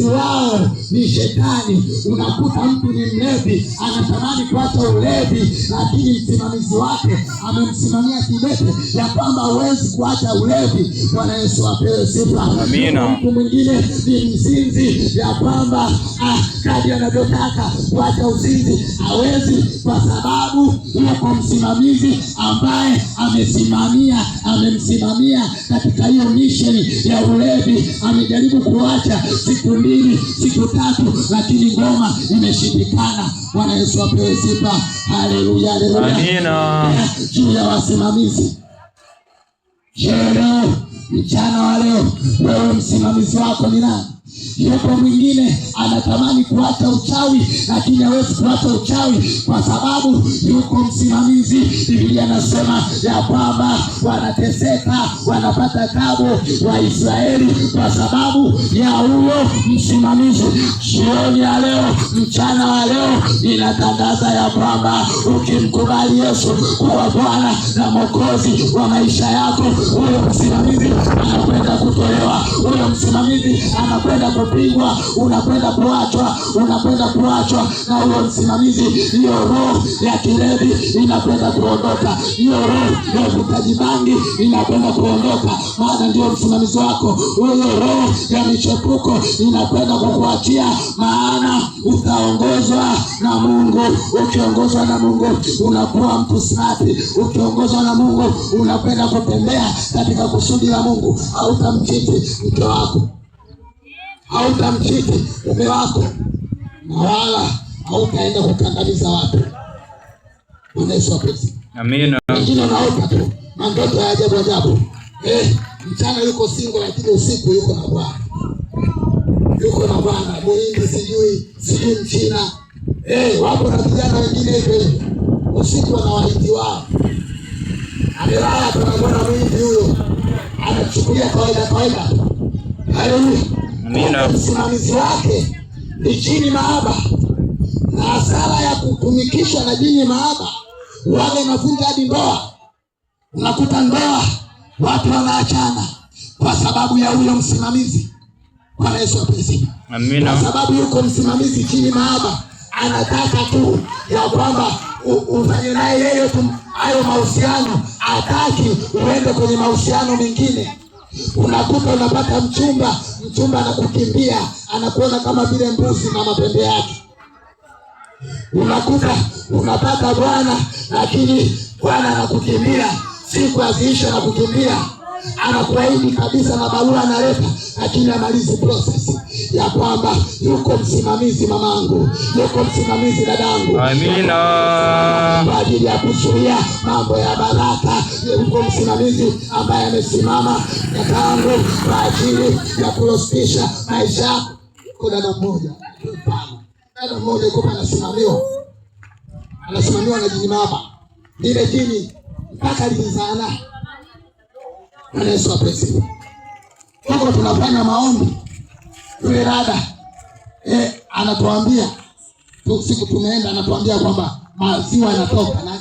msimamizi wao ni shetani. Unakuta mtu ni mlevi, anatamani kuacha ulevi, lakini msimamizi wake amemsimamia kidete ya kwamba huwezi kuacha ulevi. Bwana Yesu apewe sifa. Amina. Mtu mwingine ni mzinzi, ya kwamba kadri anavyotaka kuacha uzinzi hawezi, kwa sababu yuko msimamizi ambaye amemsimamia katika hiyo misheni ya ulevi. Amejaribu kuacha siku 2, siku 3, lakini ngoma imeshindikana. Bwana Yesu apewe sifa. Haleluya, haleluya. Amina. Juu ya wasimamizi, leo mchana wa leo, wewe msimamizi wako ni nani? Yuko mwingine anatamani kuacha uchawi, lakini hawezi kuacha uchawi kwa sababu yuko msimamizi. Biblia nasema ya kwamba wanateseka, wanapata tabu wa Israeli kwa sababu ya huyo msimamizi. Jioni ya leo, mchana wa leo, inatangaza ya kwamba ukimkubali Yesu kuwa Bwana na Mwokozi wa maisha yako, huyo msimamizi anakwenda kutolewa, huyo msimamizi anakwenda kupigwa, unakwenda kuachwa na huyo msimamizi. Hiyo roho ya kilevi inakwenda kuondoka, hiyo roho ya uvutaji bangi inakwenda kuondoka, maana ndio msimamizi wako. Huyo roho ya michepuko inakwenda kukuachia, maana utaongozwa na Mungu. Ukiongozwa na Mungu unakuwa mtu smart. Ukiongozwa na Mungu unakwenda kutembea katika kusudi la Mungu. Hautamchiti mke wako, hautamchiti mume wako, na wala hautaenda kukandamiza watu. Bwana Yesu asifiwe. Amina. Wengine naota tu mandoto ya ajabu. Mchana yuko single, lakini usiku yuko na Bwana. Muhindi sijui Mchina. Wapo na vijana wengine hivyo, usiku wana wahindi wao. Amelala tunamwona Muhindi huyo anachukulia kawaida. Haleluya. Amina. Msimamizi wake ni jini mahaba, na hasara ya kutumikishwa na jini mahaba, wale navunja hadi ndoa. Unakuta ndoa watu wanaachana kwa sababu ya huyo msimamizi. Bwana Yesu asifiwe. Amina. Kwa sababu yuko msimamizi jini mahaba, anataka tu ya kwamba ufanye naye yeye tu hayo mahusiano, hataki uende kwenye mahusiano mengine. Unakuta unapata mchumba anakukimbia, anakuona kama vile mbuzi na mapembe yake. Unakuta unapata bwana, lakini bwana anakukimbia, siku aziisha na kukimbia, anakuahidi kabisa na barua analeta, lakini amalizi process ya kwamba yuko msimamizi mamangu, yuko msimamizi dadangu. Amina. Kwa ajili ya kuzuia mambo ya baraka, yuko msimamizi ambaye amesimama dadangu kwa ajili ya kurostisha maisha yako. Kuna dada mmoja yuko anasimamiwa na jini mama. Lile jini mpaka lizana. Bwana Yesu asifiwe. Tuko tunafanya maombi, yule dada anatuambia siku tumeenda, anatuambia kwamba maziwa yanatoka na